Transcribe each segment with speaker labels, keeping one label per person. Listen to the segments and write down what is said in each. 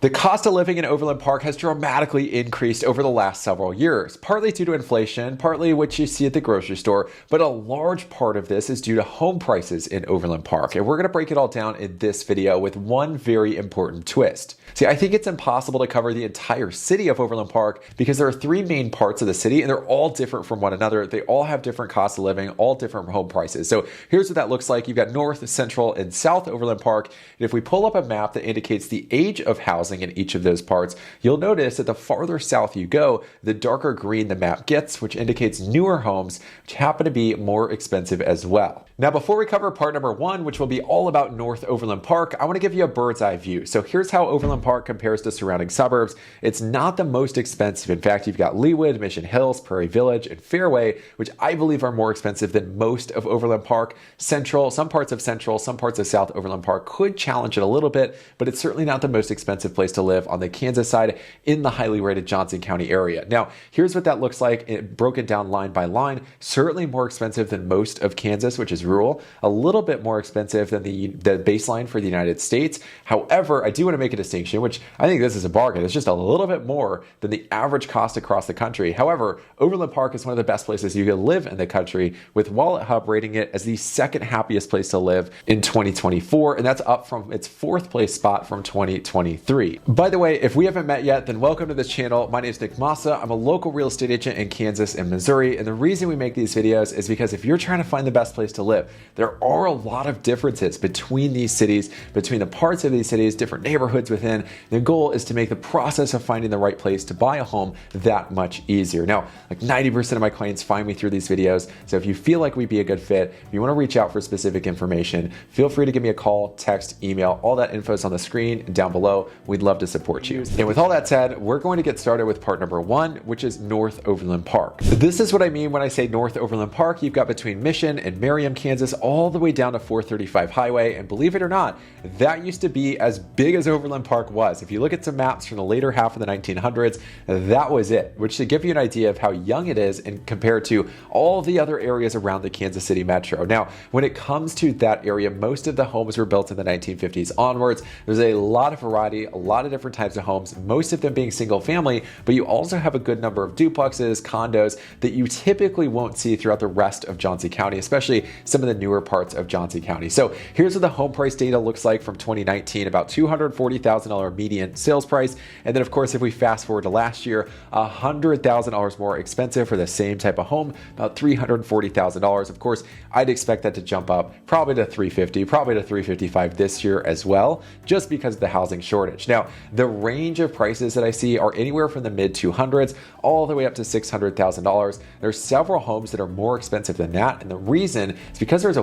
Speaker 1: The cost of living in Overland Park has dramatically increased over the last several years, partly due to inflation, partly what you see at the grocery store, but a large part of this is due to home prices in Overland Park. And we're going to break it all down in this video with one very important twist. See, I think it's impossible to cover the entire city of Overland Park because there are three main parts of the city and they're all different from one another. They all have different costs of living, all different home prices. So here's what that looks like. You've got North, Central, and South Overland Park. And if we pull up a map that indicates the age of housing in each of those parts, you'll notice that the farther south you go, the darker green the map gets, which indicates newer homes, which happen to be more expensive as well. Now, before we cover part number one, which will be all about North Overland Park, I want to give you a bird's eye view. So here's how Overland Park compares to surrounding suburbs. It's not the most expensive. In fact, you've got Leawood, Mission Hills, Prairie Village, and Fairway, which I believe are more expensive than most of Overland Park. Central, some parts of South Overland Park could challenge it a little bit, but it's certainly not the most expensive place to live on the Kansas side in the highly rated Johnson County area. Now, here's what that looks like, broken down line by line. Certainly more expensive than most of Kansas, which is rural, a little bit more expensive than the baseline for the United States. However, I do want to make a distinction, which I think this is a bargain. It's just a little bit more than the average cost across the country. However, Overland Park is one of the best places you can live in the country, with Wallet Hub rating it as the second happiest place to live in 2024, and that's up from its fourth place spot from 2023. By the way, if we haven't met yet, then welcome to this channel. My name is Massa. I'm a local real estate agent in Kansas and Missouri, and the reason we make these videos is because if you're trying to find the best place to live, there are a lot of differences between these cities, between the parts of these cities, different neighborhoods within. The goal is to make the process of finding the right place to buy a home that much easier. Now, like 90% of my clients find me through these videos, so if you feel like we'd be a good fit, if you want to reach out for specific information, feel free to give me a call, text, email. All that info is on the screen and down below. We'd love to support you. And with all that said, we're going to get started with part number one, which is North Overland Park. This is what I mean when I say North Overland Park. You've got between Mission and Merriam, Kansas, all the way down to 435 Highway. And believe it or not, that used to be as big as Overland Park was. If you look at some maps from the later half of the 1900s, that was it, which should give you an idea of how young it is and compared to all the other areas around the Kansas City metro. Now, when it comes to that area, most of the homes were built in the 1950s onwards. There's a lot of variety, a lot of different types of homes, most of them being single family, but you also have a good number of duplexes, condos that you typically won't see throughout the rest of Johnson County, especially some of the newer parts of Johnson County. So here's what the home price data looks like from 2019, about $240,000 median sales price. And then of course, if we fast forward to last year, $100,000 more expensive for the same type of home, about $340,000. Of course, I'd expect that to jump up probably to $350,000, probably to $355,000 this year as well, just because of the housing shortage. Now, the range of prices that I see are anywhere from the mid 200s all the way up to $600,000. There's several homes that are more expensive than that. And the reason is because there's a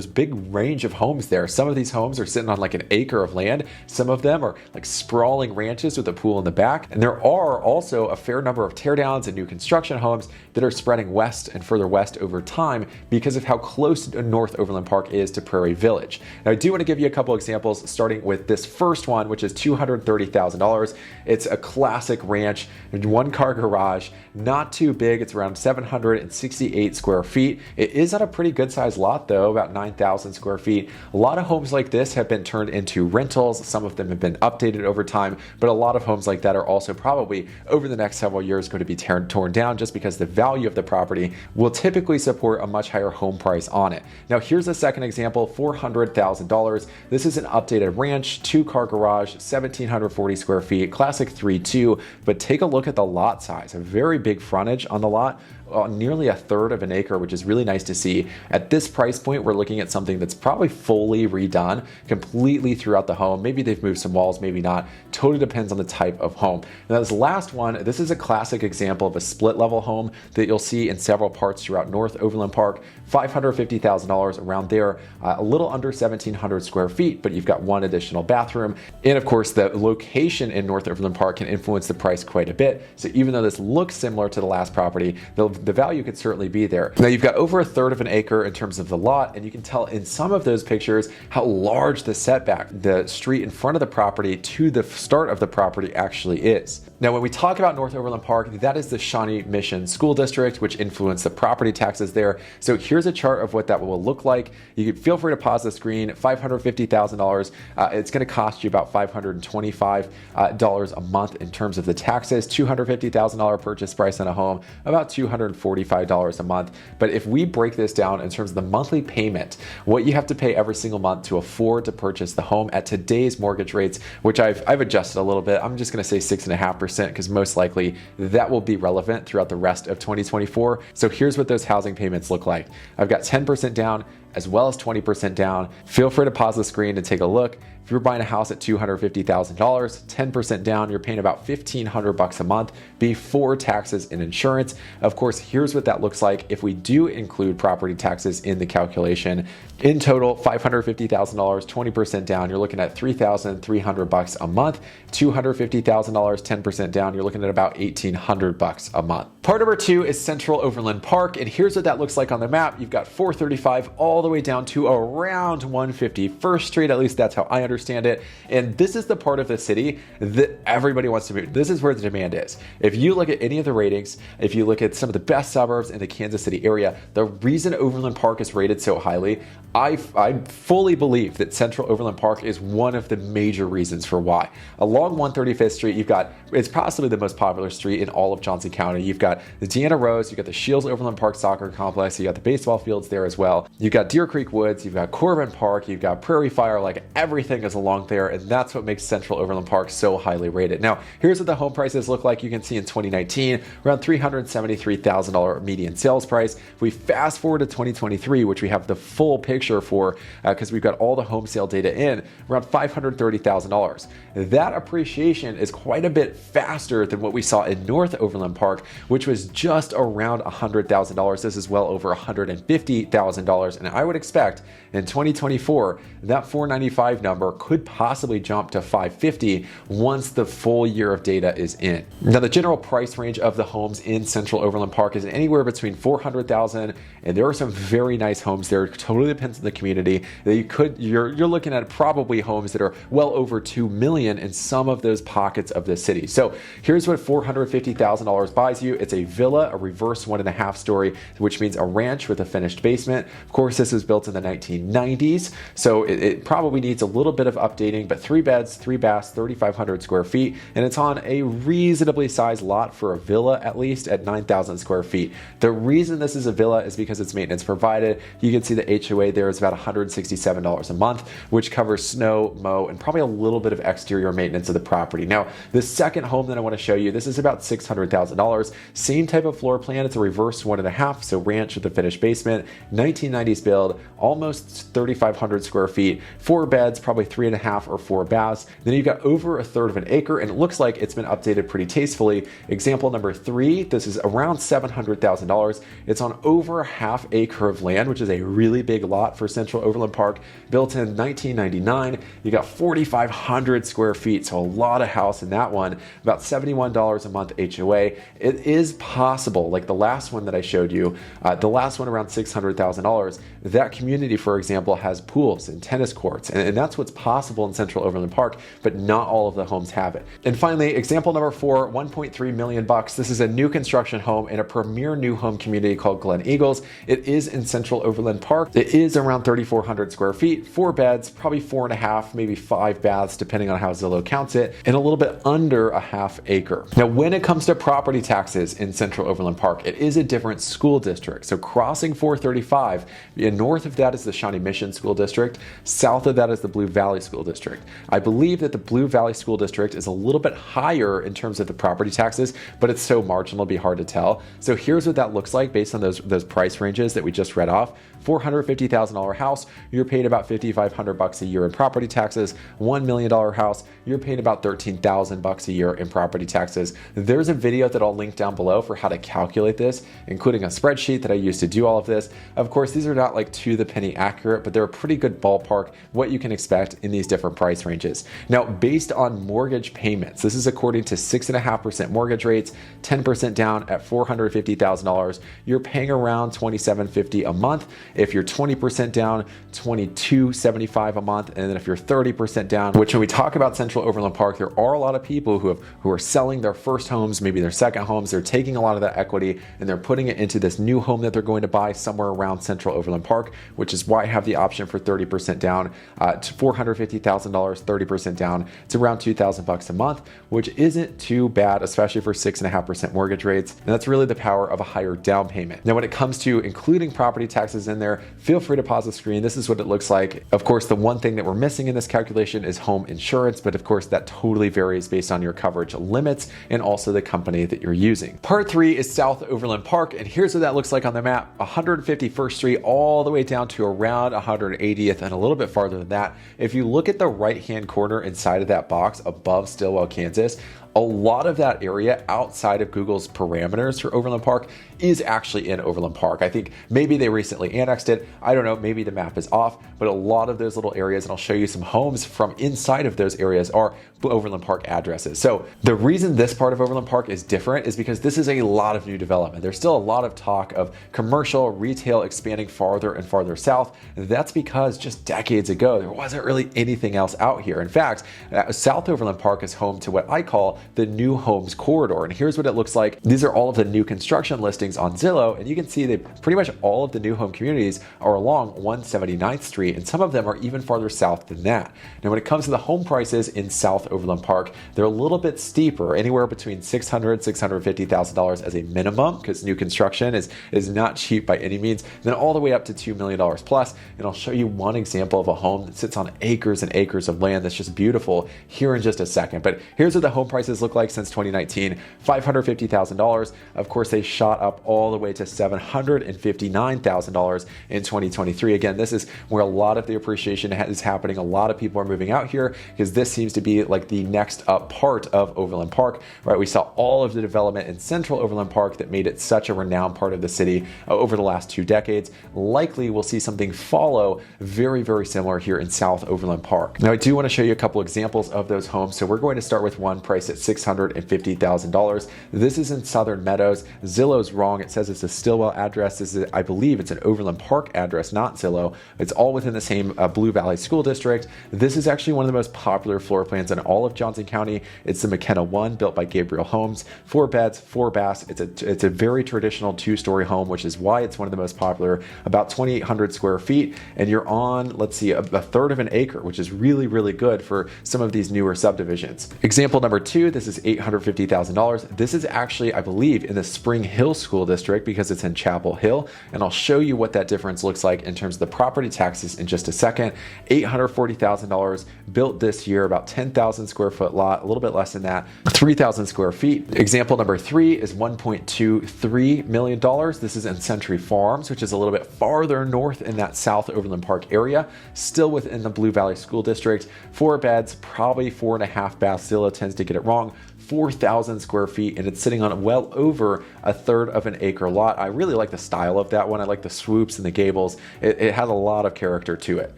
Speaker 1: big range of homes there. Some of these homes are sitting on like an acre of land. Some of them are like sprawling ranches with a pool in the back. And there are also a fair number of teardowns and new construction homes that are spreading west and further west over time because of how close North Overland Park is to Prairie Village. Now, I do want to give you a couple examples, starting with this first one, which is $230,000. It's a classic ranch, one-car garage, not too big. It's around 768 square feet. It is on a pretty good sized lot though, about 9,000 square feet. A lot of homes like this have been turned into rentals. Some of them have been updated over time, but a lot of homes like that are also probably over the next several years going to be torn down just because the value of the property will typically support a much higher home price on it. Now, here's a second example, $400,000. This is an updated ranch, two-car garage, 1,740 square feet, classic 3-2, but take a look at the lot size, a very big frontage on the lot, nearly a third of an acre, which is really nice to see. At this price point, we're looking at something that's probably fully redone completely throughout the home. Maybe they've moved some walls, maybe not. Totally depends on the type of home. Now, this last one, this is a classic example of a split level home that you'll see in several parts throughout North Overland Park. $550,000 around there, a little under 1,700 square feet, but you've got one additional bathroom. And of course, the location in North Overland Park can influence the price quite a bit. So even though this looks similar to the last property, the the value could certainly be there. Now you've got over a third of an acre in terms of the lot, and you can tell in some of those pictures how large the setback, the street in front of the property to the start of the property actually is. Now, when we talk about North Overland Park, that is the Shawnee Mission School District, which influence the property taxes there. So here's a chart of what that will look like. You can feel free to pause the screen. $550,000. It's going to cost you about $525 a month in terms of the taxes. $250,000 purchase price on a home, about $245 a month. But if we break this down in terms of the monthly payment, what you have to pay every single month to afford to purchase the home at today's mortgage rates, which I've adjusted a little bit. I'm just going to say 6.5%. Because most likely that will be relevant throughout the rest of 2024. So here's what those housing payments look like. I've got 10% down as well as 20% down. Feel free to pause the screen and take a look. If you're buying a house at $250,000, 10% down, you're paying about $1,500 a month before taxes and insurance. Of course, here's what that looks like if we do include property taxes in the calculation. In total, $550,000, 20% down, you're looking at $3,300 a month. $250,000, 10% down, you're looking at about $1,800 a month. Part number 2 is Central Overland Park, and here's what that looks like on the map. You've got 435 all the way down to around 151st Street, at least that's how I understand it. And this is the part of the city that everybody wants to move. This is where the demand is. If you look at any of the ratings, if you look at some of the best suburbs in the Kansas City area, the reason Overland Park is rated so highly, I fully believe that Central Overland Park is one of the major reasons for why. Along 135th Street, it's possibly the most popular street in all of Johnson County. You've got the Deanna Rose, you've got the Shields Overland Park Soccer Complex, you got the baseball fields there as well. You've got Deer Creek Woods, you've got Corbin Park, you've got Prairie Fire, like everything is along there, and that's what makes Central Overland Park so highly rated. Now, here's what the home prices look like. You can see in 2019, around $373,000 median sales price. If we fast forward to 2023, which we have the full picture for, because we've got all the home sale data in, around $530,000. That appreciation is quite a bit faster than what we saw in North Overland Park, which was just around $100,000. This is well over $150,000, and I would expect in 2024 that 495 number could possibly jump to 550 once the full year of data is in. Now, the general price range of the homes in Central Overland Park is anywhere between $400,000, and there are some very nice homes there. It totally depends on the community. You're looking at probably homes that are well over $2 million in some of those pockets of the city. So here's what $450,000 buys you. It's a villa, a reverse 1.5 story, which means a ranch with a finished basement. Of course, this was built in the 1990s, so it probably needs a little bit of updating, but 3 beds, 3 baths, 3,500 square feet, and it's on a reasonably sized lot for a villa, at least at 9,000 square feet. The reason this is a villa is because it's maintenance provided. You can see the HOA there is about $167 a month, which covers snow, mow, and probably a little bit of exterior maintenance of the property. Now, the second home that I want to show you, this is about $600,000. Same type of floor plan. It's a reverse 1.5, so ranch with a finished basement, 1990s build, almost 3,500 square feet, 4 beds, probably 3.5 or 4 baths. Then you've got over a third of an acre, and it looks like it's been updated pretty tastefully. Example number 3, this is around $700,000. It's on over a half acre of land, which is a really big lot for Central Overland Park, built in 1999. You got 4,500 square feet, so a lot of house in that one, about $71 a month HOA. It is possible, like the last one that I showed you, the last one around $600,000, that community, for example, has pools and tennis courts, and that's what's possible in Central Overland Park, but not all of the homes have it. And finally, example number 4, $1.3 million. This is a new construction home in a premier new home community called Glen Eagles. It is in Central Overland Park. It is around 3,400 square feet, 4 beds, probably 4.5, maybe 5 baths, depending on how Zillow counts it, and a little bit under a half acre. Now, when it comes to property taxes in Central Overland Park, it is a different school district. So crossing 435, north of that is the Shawnee Mission School District, south of that is the Blue Valley School District. I believe that the Blue Valley School District is a little bit higher in terms of the property taxes, but it's so marginal, it'll be hard to tell. So here's what that looks like based on those price ranges that we just read off. $450,000 house, you're paid about $5,500 a year in property taxes. $1 million house, you're paying about $13,000 a year in property taxes. There's a video that I'll link down below for how to calculate this, including a spreadsheet that I use to do all of this. Of course, these are not like like to the penny accurate, but they're a pretty good ballpark what you can expect in these different price ranges. Now, based on mortgage payments, this is according to 6.5% mortgage rates, 10% down at $450,000. You're paying around $2,750 a month. If you're 20% down, $2,275 a month. And then if you're 30% down, which when we talk about Central Overland Park, there are a lot of people who are selling their first homes, maybe their second homes. They're taking a lot of that equity and they're putting it into this new home that they're going to buy somewhere around Central Overland Park, which is why I have the option for 30% down to $450,000, 30% down. It's around $2,000 a month, which isn't too bad, especially for 6.5% mortgage rates. And that's really the power of a higher down payment. Now, when it comes to including property taxes in there, feel free to pause the screen. This is what it looks like. Of course, the one thing that we're missing in this calculation is home insurance, but of course that totally varies based on your coverage limits and also the company that you're using. Part 3 is South Overland Park, and here's what that looks like on the map. 151st Street all the way down to around 180th and a little bit farther than that. If you look at the right-hand corner inside of that box above Stillwell, Kansas, a lot of that area outside of Google's parameters for Overland Park is actually in Overland Park. I think maybe they recently annexed it. I don't know, maybe the map is off, but a lot of those little areas, and I'll show you some homes from inside of those areas, are Overland Park addresses. So the reason this part of Overland Park is different is because this is a lot of new development. There's still a lot of talk of commercial retail expanding farther and farther south. That's because just decades ago, there wasn't really anything else out here. In fact, South Overland Park is home to what I call the new homes corridor. And here's what it looks like. These are all of the new construction listings on Zillow. And you can see that pretty much all of the new home communities are along 179th Street. And some of them are even farther south than that. Now, when it comes to the home prices in South Overland Park, they're a little bit steeper, anywhere between $600,000, $650,000 as a minimum, because new construction is not cheap by any means, then all the way up to $2 million plus. And I'll show you one example of a home that sits on acres and acres of land that's just beautiful here in just a second. But here's what the home prices look like since 2019. $550,000. Of course, they shot up all the way to $759,000 in 2023. Again, this is where a lot of the appreciation is happening. A lot of people are moving out here because this seems to be like the next up part of Overland Park, right? We saw all of the development in Central Overland Park that made it such a renowned part of the city over the last 2 decades. Likely we'll see something follow very, very similar here in South Overland Park. Now, I do want to show you a couple examples of those homes. So we're going to start with one priced at $650,000. This is in Southern Meadows. Zillow's wrong. It says it's a Stillwell address. I believe it's an Overland Park address, not Zillow. It's all within the same Blue Valley School District. This is actually one of the most popular floor plans in all of Johnson County. It's the McKenna 1, built by Gabriel Homes. 4 beds, 4 baths. It's a very traditional 2-story home, which is why it's one of the most popular. About 2,800 square feet, and you're on, let's see, a third of an acre, which is really, really good for some of these newer subdivisions. Example number 2, this is $850,000. This is actually, I believe, in the Spring Hill School District because it's in Chapel Hill, and I'll show you what that difference looks like in terms of the property taxes in just a second. $840,000, built this year, about 10,000 square foot lot, a little bit less than that, 3,000 square feet. Example number 3 is $1.23 million. This is in Century Farms, which is a little bit farther north in that South Overland Park area, still within the Blue Valley School District. 4 beds, probably 4.5 baths. Zillow tends to get it wrong. 4,000 square feet, and it's sitting on well over a third of an acre lot. I really like the style of that one. I like the swoops and the gables. It has a lot of character to it.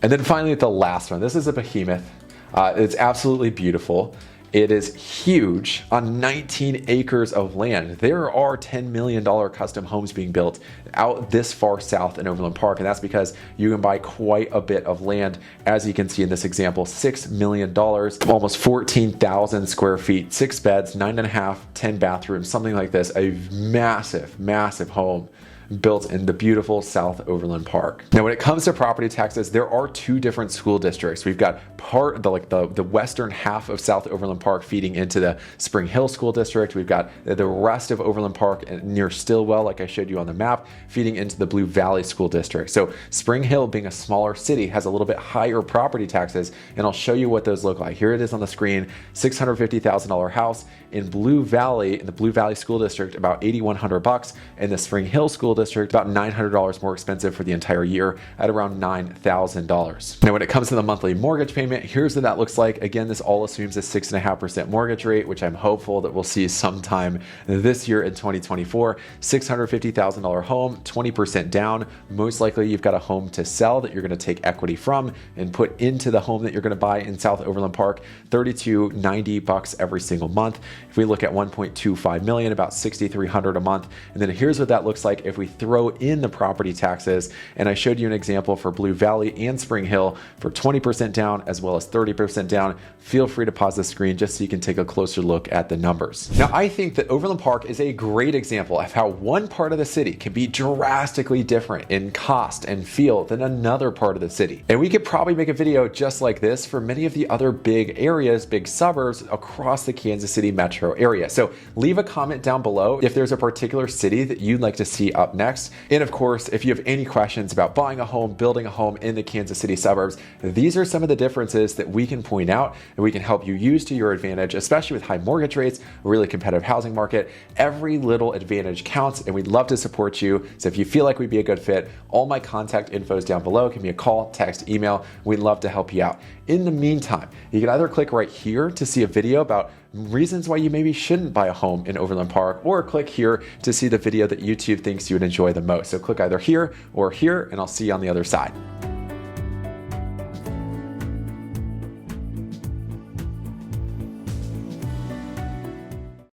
Speaker 1: And then finally, the last one. This is a behemoth. It's absolutely beautiful. It is huge on 19 acres of land. There are $10 million custom homes being built out this far south in Overland Park, and that's because you can buy quite a bit of land. As you can see in this example, $6 million, almost 14,000 square feet, 6 beds, 9.5, 10 bathrooms, something like this. A massive, massive home built in the beautiful South Overland Park. Now, when it comes to property taxes, there are 2 different school districts. We've got the western half of South Overland Park feeding into the Spring Hill School District. We've got the rest of Overland Park near Stillwell, like I showed you on the map, feeding into the Blue Valley School District. So Spring Hill, being a smaller city, has a little bit higher property taxes, and I'll show you what those look like. Here it is on the screen. $650,000 house in Blue Valley, in the Blue Valley School District, about $8,100. In the Spring Hill School district, about $900 more expensive for the entire year at around $9,000. Now, when it comes to the monthly mortgage payment, here's what that looks like. Again, this all assumes a 6.5% mortgage rate, which I'm hopeful that we'll see sometime this year in 2024. $650,000 home, 20% down. Most likely you've got a home to sell that you're going to take equity from and put into the home that you're going to buy in South Overland Park. $3,290 every single month. If we look at 1.25 million, about $6,300 a month. And then here's what that looks like if we throw in the property taxes. And I showed you an example for Blue Valley and Spring Hill for 20% down as well as 30% down. Feel free to pause the screen just so you can take a closer look at the numbers. Now, I think that Overland Park is a great example of how one part of the city can be drastically different in cost and feel than another part of the city. And we could probably make a video just like this for many of the other big areas, big suburbs across the Kansas City metro area. So leave a comment down below if there's a particular city that you'd like to see up next. And of course, if you have any questions about buying a home, building a home in the Kansas City suburbs, these are some of the differences that we can point out and we can help you use to your advantage, especially with high mortgage rates, a really competitive housing market. Every little advantage counts and we'd love to support you. So if you feel like we'd be a good fit, all my contact info is down below. Give me a call, text, email. We'd love to help you out. In the meantime, you can either click right here to see a video about reasons why you maybe shouldn't buy a home in Overland Park, or click here to see the video that YouTube thinks you would enjoy the most. So click either here or here, and I'll see you on the other side.